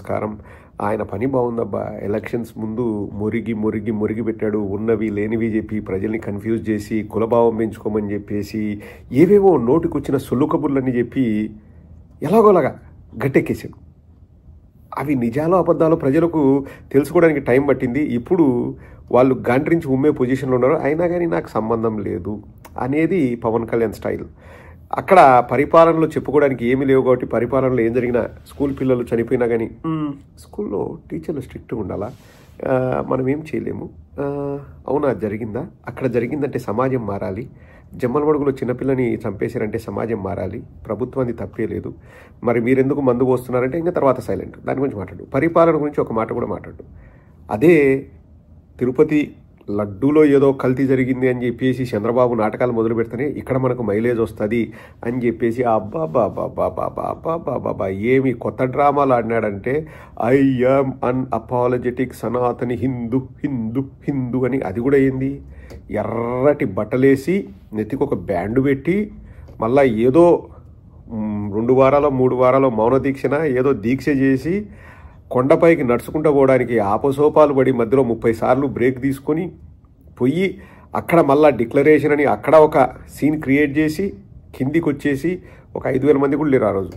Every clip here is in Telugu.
నమస్కారం. ఆయన పని బాగుందబ్బా. ఎలక్షన్స్ ముందు మురిగి పెట్టాడు. ఉన్నవి లేనివి చెప్పి ప్రజల్ని కన్ఫ్యూజ్ చేసి కులభావం పెంచుకోమని చెప్పేసి ఏవేవో నోటికొచ్చిన సొల్లు కబుర్లని చెప్పి ఎలాగోలాగా గట్టెక్కేసాడు. అవి నిజాలో అబద్ధాలు ప్రజలకు తెలుసుకోవడానికి టైం పట్టింది. ఇప్పుడు వాళ్ళు గాండ్రించి ఉమ్మే పొజిషన్లో ఉన్నారు. అయినా కానీ నాకు సంబంధం లేదు అనేది పవన్ కళ్యాణ్ స్టైల్. అక్కడ పరిపాలనలో చెప్పుకోవడానికి ఏమీ లేవు కాబట్టి పరిపాలనలో ఏం జరిగినా స్కూల్ పిల్లలు చనిపోయినా కానీ స్కూల్లో టీచర్లు స్ట్రిక్ట్గా ఉండాలా, మనం ఏం చేయలేము, అవునా జరిగిందా, అక్కడ జరిగిందంటే సమాజం మారాలి, జమ్మలమడుగులో చిన్నపిల్లని చంపేశారంటే సమాజం మారాలి, ప్రభుత్వాన్ని తప్పే లేదు, మరి మీరెందుకు మందు పోస్తున్నారంటే ఇంకా తర్వాత సైలెంట్. దాని గురించి మాట్లాడు. పరిపాలన గురించి ఒక మాట కూడా మాట్లాడు. అదే తిరుపతి లడ్డూలో ఏదో కల్తీ జరిగింది అని చెప్పేసి చంద్రబాబు నాటకాలు మొదలు పెడితేనే ఇక్కడ మనకు మైలేజ్ వస్తుంది అని చెప్పేసి అబ్బాబాబాబాబాబాబాబా ఏమి కొత్త డ్రామాలు ఆడినాడంటే I am unapologetic Sanatani Hindu Hindu Hindu అని. అది కూడా ఏంది, ఎర్రటి బట్టలేసి నెత్తికి ఒక బ్యాండు పెట్టి మళ్ళా ఏదో 2 వారాలు 3 వారాలు మౌన దీక్షన ఏదో దీక్ష చేసి కొండపైకి నడుచుకుంటూ పోవడానికి ఆపసోపాలు పడి మధ్యలో 30 సార్లు బ్రేక్ తీసుకొని పోయి అక్కడ మళ్ళా డిక్లరేషన్ అని అక్కడ ఒక సీన్ క్రియేట్ చేసి కిందికి వచ్చేసి ఒక 5,000 మంది కూడా లేరు ఆ రోజు.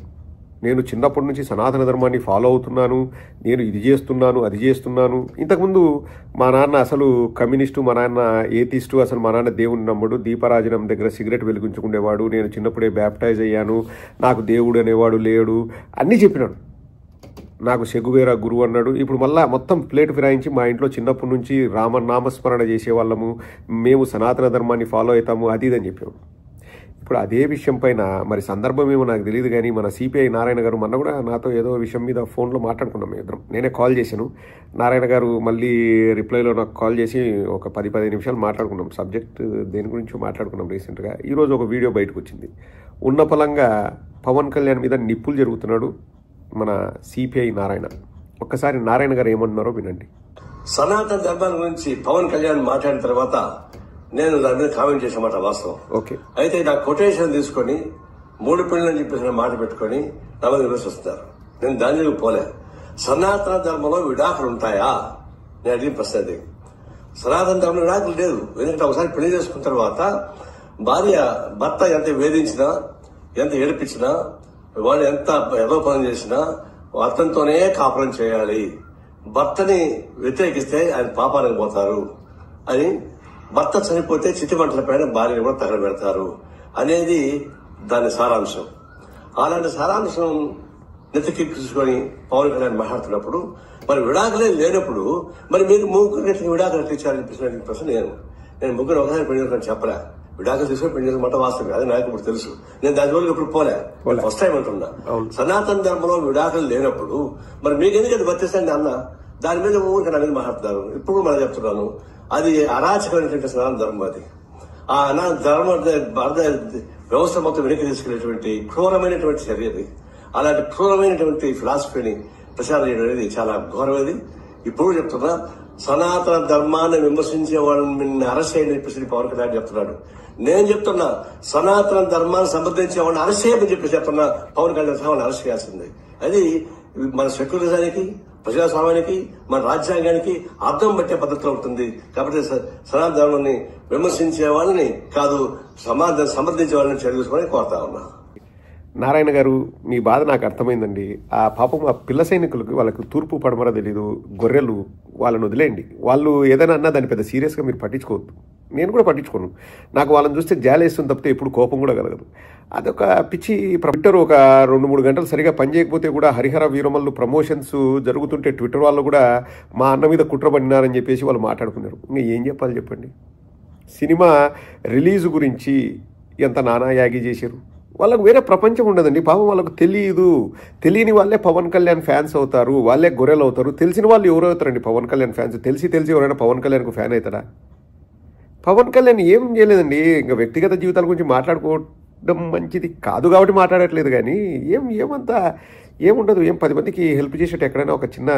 నేను చిన్నప్పటి నుంచి సనాతన ధర్మాన్ని ఫాలో అవుతున్నాను, నేను ఇది చేస్తున్నాను అది చేస్తున్నాను. ఇంతకుముందు మా నాన్న అసలు కమ్యూనిస్టు, మా నాన్న ఏతిస్టు, అసలు మా నాన్న దేవుని నమ్మడు, దీపరాజనం దగ్గర సిగరెట్ వెలిగించుకునేవాడు, నేను చిన్నప్పుడే బ్యాప్టైజ్ అయ్యాను, నాకు దేవుడు అనేవాడు లేడు అన్నీ చెప్పినాడు, నాకు చెగువేరా గురువు అన్నాడు. ఇప్పుడు మళ్ళీ మొత్తం ప్లేట్ ఫిరాయించి మా ఇంట్లో చిన్నప్పటి నుంచి నామస్మరణ చేసేవాళ్ళము, మేము సనాతన ధర్మాన్ని ఫాలో అవుతాము అది ఇదని చెప్పాము. ఇప్పుడు అదే విషయం పైన మరి సందర్భం ఏమో నాకు తెలియదు కానీ మన సిపిఐ నారాయణ గారు మొన్న కూడా నాతో ఏదో విషయం మీద ఫోన్లో మాట్లాడుకున్నాం మేము ఇద్దరం. నేనే కాల్ చేశాను, నారాయణ గారు మళ్ళీ రిప్లైలో నాకు కాల్ చేసి ఒక 10-15 నిమిషాలు మాట్లాడుకున్నాం. సబ్జెక్ట్ దేని గురించో మాట్లాడుకున్నాం రీసెంట్గా. ఈరోజు ఒక వీడియో బయటకు వచ్చింది. ఉన్న పలంగా పవన్ కళ్యాణ్ మీద నిప్పులు జరుగుతున్నాడు మన సిపిఐ నారాయణ. ఒక్కసారి నారాయణ గారు ఏమన్నారో వినండి. సనాతన ధర్మాల గురించి పవన్ కళ్యాణ్ మాట్లాడిన తర్వాత నేను దాని మీద కామెంట్ చేసేమాట వాస్తవం. ఓకే, అయితే నా కొటేషన్ తీసుకొని 3 పెళ్లి అని చెప్పేసి మాట పెట్టుకుని నా మీద విమర్శిస్తున్నారు. నేను దానికి పోలే. సనాతన ధర్మంలో విడాకులు ఉంటాయా నేను అడిగిన ప్రశ్న అది. సనాతన ధర్మంలో విడాకులు లేదు. ఎందుకంటే ఒకసారి పెళ్లి చేసుకున్న తర్వాత భర్త ఎంత వేధించినా ఎంత ఏడిపించినా వాడు ఎంత యథోపనం చేసినా అతనితోనే కాపురం చేయాలి. భర్తని వ్యతిరేకిస్తే ఆయన పాపానికి పోతారు అని, భర్త చనిపోతే చితిమంటల పైన భార్యని కూడా తగలబెడతారు అనేది దాని సారాంశం. అలాంటి సారాంశం నెత్తికెక్కించుకొని పవన్ కళ్యాణ్ మాట్లాడుతున్నప్పుడు మరి విడాకులే లేనప్పుడు మరి మీరు ముగ్గురు విడాకులు ఇచ్చారని చెప్పేసి ప్రశ్న నేను ముగ్గురు ఒకసారి పెళ్లి చెప్పలే. విడాకులు తీసుకొని పెళ్లి చేసుకుంటే వాస్తవం, అది నాకు ఇప్పుడు తెలుసు. నేను దాని వల్ల ఇప్పుడు పోలే, ఫస్ట్ టైం అంటున్నా. సనాతన ధర్మంలో విడాకులు లేనప్పుడు మరి మీకు ఎందుకు అది వర్తిస్తాను అన్న దాని మీద ఊరికి నా మీద మాట్లాడుతున్నారు. ఇప్పుడు మనం చెప్తున్నాను, అది అరాచకమైనటువంటి సనాతన ధర్మం. అది ఆ ధర్మ వ్యవస్థ మొత్తం వెనక్కి తీసుకెళ్లేటువంటి క్రూరమైనటువంటి చర్య అది. అలాంటి క్రూరమైనటువంటి ఫిలాసఫీని ప్రచారం చేయడం అనేది చాలా ఘోరమైనది. ఇప్పుడు చెప్తున్నా, సనాతన ధర్మాన్ని విమర్శించే వాళ్ళని అరెస్ట్ చేయని చెప్పేసి పవన్ కళ్యాణ్ చెప్తున్నాడు. నేను చెప్తున్నా, సనాతన ధర్మాన్ని సమర్థించే వాళ్ళని అరెస్ట్ చేయమని చెప్పి చెప్తున్నా. పవన్ కళ్యాణ్ వాళ్ళని అరెస్ట్ చేయాల్సింది. అది మన సెక్యులరిజానికి, ప్రజాస్వామ్యానికి, మన రాజ్యాంగానికి అర్థం పట్టే పద్ధతిలో ఉంటుంది. కాబట్టి సనాతన ధర్మాన్ని విమర్శించే వాళ్ళని కాదు, సమర్థించే వాళ్ళని చర్యని కోరుతా ఉన్నా. నారాయణ గారు, మీ బాధ నాకు అర్థమైందండి. ఆ పాపం ఆ పిల్ల సైనికులకు వాళ్ళకు తూర్పు పడమర తెలీదు, గొర్రెలు, వాళ్ళని వదిలేయండి. వాళ్ళు ఏదైనా అన్నా దాన్ని పెద్ద సీరియస్గా మీరు పట్టించుకోవద్దు. నేను కూడా పట్టించుకోను. నాకు వాళ్ళని చూస్తే జాలేస్తుంది తప్పితే ఎప్పుడు కోపం కూడా కలగదు. అదొక పిచ్చి ట్విట్టర్ ఒక 2-3 గంటలు సరిగా పనిచేయకపోతే కూడా హరిహర వీరమల్లు ప్రమోషన్స్ జరుగుతుంటే ట్విట్టర్ వాళ్ళు కూడా మా అన్న మీద కుట్రబడినారని చెప్పేసి వాళ్ళు మాట్లాడుకున్నారు. ఇంకా ఏం చెప్పాలి చెప్పండి. సినిమా రిలీజ్ గురించి ఎంత నానాయాగి చేశారు. వాళ్ళకు వేరే ప్రపంచం ఉండదండి. పాపం వాళ్ళకు తెలియని వాళ్ళే పవన్ కళ్యాణ్ ఫ్యాన్స్ అవుతారు, వాళ్ళే గొర్రెలు అవుతారు. తెలిసిన వాళ్ళు ఎవరు అవుతారండి పవన్ కళ్యాణ్ ఫ్యాన్స్? తెలిసి ఎవరైనా పవన్ కళ్యాణ్కు ఫ్యాన్ అవుతారా? పవన్ కళ్యాణ్ ఏం చేయలేదండి. ఇంకా వ్యక్తిగత జీవితాల గురించి మాట్లాడుకోవడం మంచిది కాదు కాబట్టి మాట్లాడట్లేదు కానీ ఏమంతా ఏముండదు. 10 మందికి హెల్ప్ చేసేట్టు ఎక్కడైనా ఒక చిన్న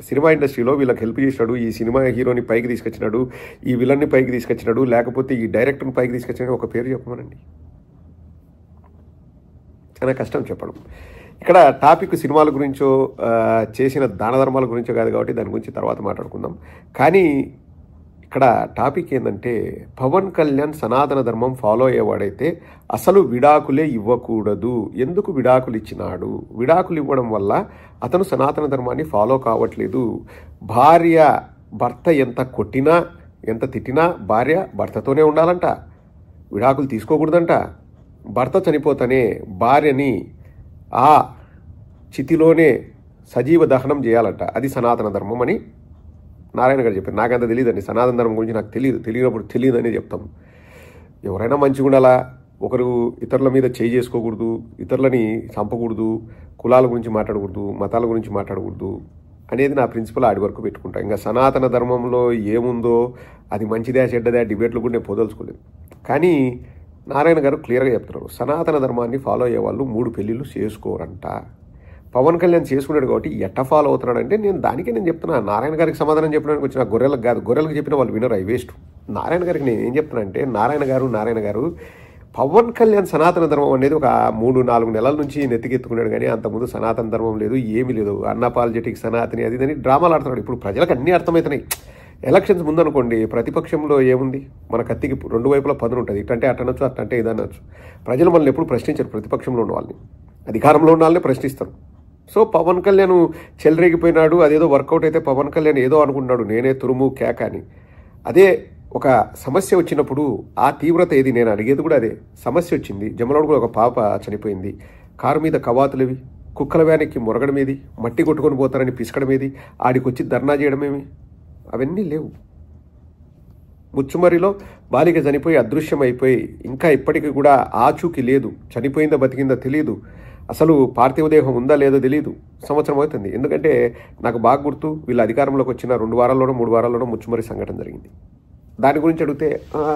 సినిమా ఇండస్ట్రీలో వీళ్ళకి హెల్ప్ చేసినాడు, ఈ సినిమా హీరోని పైకి తీసుకొచ్చినాడు, ఈ విలన్ని పైకి తీసుకొచ్చినాడు, లేకపోతే ఈ డైరెక్టర్ని పైకి తీసుకొచ్చినాడు, ఒక పేరు చెప్పమనండి. చాలా కష్టం చెప్పడం. ఇక్కడ టాపిక్ సినిమాల గురించో చేసిన దాన ధర్మాల గురించో కాదు కాబట్టి దాని గురించి తర్వాత మాట్లాడుకుందాం. కానీ ఇక్కడ టాపిక్ ఏంటంటే పవన్ కళ్యాణ్ సనాతన ధర్మం ఫాలో అయ్యేవాడైతే అసలు విడాకులే ఇవ్వకూడదు. ఎందుకు విడాకులు ఇచ్చినాడు? విడాకులు ఇవ్వడం వల్ల అతను సనాతన ధర్మాన్ని ఫాలో కావట్లేదు. భార్య భర్త ఎంత కొట్టినా ఎంత తిట్టినా భార్య భర్తతోనే ఉండాలంట, విడాకులు తీసుకోకూడదంట. భర్త చనిపోతేనే భార్యని ఆ చితిలోనే సజీవ దహనం చేయాలంట. అది సనాతన ధర్మం అని నారాయణ గారు చెప్పారు. నాకంత తెలియదండి, సనాతన ధర్మం గురించి నాకు తెలియనప్పుడు తెలియదని చెప్తాం. ఎవరైనా మంచిగా ఉండాలా, ఒకరు ఇతరుల మీద చేయి చేసుకోకూడదు, ఇతరులని చంపకూడదు, కులాల గురించి మాట్లాడకూడదు, మతాల గురించి మాట్లాడకూడదు అనేది నా ప్రిన్సిపల్ ఆడి వరకు పెట్టుకుంటా. ఇంకా సనాతన ధర్మంలో ఏముందో అది మంచిదా చెడ్డదా డిబేట్లు కూడా నేను పోదలుచుకోలేదు. కానీ నారాయణ గారు క్లియర్గా చెప్తున్నారు, సనాతన ధర్మాన్ని ఫాలో అయ్యే వాళ్ళు 3 పెళ్ళిళ్ళు చేసుకోరంట. పవన్ కళ్యాణ్ చేసుకున్నాడు కాబట్టి ఎట్ట ఫాలో అవుతున్నాడంటే నేను చెప్తున్నా. నారాయణ గారికి సమాధానం చెప్పడానికి వచ్చిన గొర్రెలకు కాదు, గొర్రెలకు చెప్పిన వాళ్ళు వినరు, అవి వేస్ట్. నారాయణ గారికి నేను ఏం చెప్తున్నా అంటే నారాయణ గారు పవన్ కళ్యాణ్ సనాతన ధర్మం అనేది ఒక 3-4 నెలల నుంచి నెత్తికెత్తుకున్నాడు. కానీ అంతకుముందు సనాతన ధర్మం లేదు, ఏమీ లేదు, అన్అపాలజెటిక్ సనాతని అది అని డ్రామాలు ఆడుతున్నాడు. ఇప్పుడు ప్రజలకు అన్నీ అర్థమవుతున్నాయి. ఎలక్షన్స్ ముందనుకోండి, ప్రతిపక్షంలో ఏముంది, మన కత్తికి 2 వైపులా పదును ఉంటుంది. ఇటంటే అట్టనొచ్చు, అట్టంటే ఇదనొచ్చు. ప్రజలు మనల్ని ఎప్పుడు ప్రశ్నించారు, ప్రతిపక్షంలో ఉన్న వాళ్ళని, అధికారంలో ఉన్న వాళ్ళని ప్రశ్నిస్తారు. సో పవన్ కళ్యాణ్ చెలరేగిపోయినాడు, అదేదో వర్కౌట్ అయితే పవన్ కళ్యాణ్ ఏదో అనుకుంటున్నాడు, నేనే తురుము కేక అని. అదే ఒక సమస్య వచ్చినప్పుడు ఆ తీవ్రత ఏది, నేను అడిగేది కూడా అదే. సమస్య వచ్చింది, జమలోడు కూడా ఒక పాప చనిపోయింది, కారు మీద కవాతులేవి, కుక్కల వ్యానికి మొరగడమేది, మట్టి కొట్టుకొని పోతారని పిసకడమేది, ఆడికొచ్చి ధర్నా చేయడమేమి, అవన్నీ లేవు. ముచ్చుమరిలో బాలిక చనిపోయి అదృశ్యం అయిపోయి ఇంకా ఇప్పటికీ కూడా ఆచూకీ లేదు, చనిపోయిందా బతికిందా తెలియదు, అసలు పార్థివ దేహం ఉందా లేదో తెలియదు. సంవత్సరం అవుతుంది. ఎందుకంటే నాకు బాగా గుర్తు, వీళ్ళు అధికారంలోకి వచ్చిన 2 వారాల్లోనో 3 వారాల్లోనో ముచ్చుమరి సంఘటన జరిగింది. దాని గురించి అడిగితే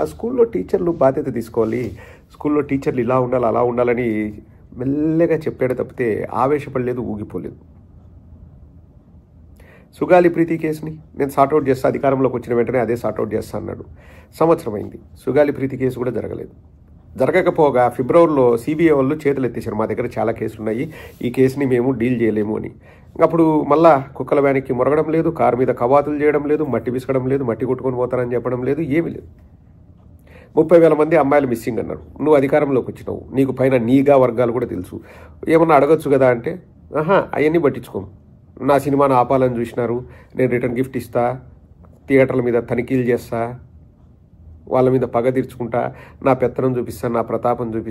స్కూల్లో టీచర్లు బాధ్యత తీసుకోవాలి, స్కూల్లో టీచర్లు ఇలా ఉండాలి అలా ఉండాలని మెల్లగా చెప్పాడు తప్పితే ఆవేశపడలేదు, ఊగిపోలేదు. సుగాలి ప్రీతి కేసుని నేను సార్ట్అవుట్ చేస్తా, అధికారంలోకి వచ్చిన వెంటనే అదే సార్ట్అవుట్ చేస్తా అన్నాడు. సంవత్సరం అయింది, సుగాలి ప్రీతి కేసు కూడా జరగలేదు. జరగకపోగా ఫిబ్రవరిలో సిబిఐ వాళ్ళు చేతులు ఎత్తేసారు, మా దగ్గర చాలా కేసులు ఉన్నాయి, ఈ కేసుని మేము డీల్ చేయలేము అని. అప్పుడు మళ్ళా కుక్కల వ్యానికి మొరగడం లేదు, కారు మీద కవాతులు చేయడం లేదు, మట్టి విసకడం లేదు, మట్టి కొట్టుకొని పోతారని చెప్పడం లేదు, ఏమీ లేదు. 30,000 మంది అమ్మాయిలు మిస్సింగ్ అన్నారు. నువ్వు అధికారంలోకి వచ్చినావు, నీకు పైన నీగా వర్గాలు కూడా తెలుసు, ఏమన్నా అడగచ్చు కదా అంటే అవన్నీ పట్టించుకోము, నా సినిమాను ఆపాలని చూసినారు, నేను రిటర్న్ గిఫ్ట్ ఇస్తా, థియేటర్ల మీద తనిఖీలు చేస్తా, వాళ్ళ మీద పగ తీర్చుకుంటా, నా పెత్తనం చూపిస్తా, నా ప్రతాపం చూపిస్తా.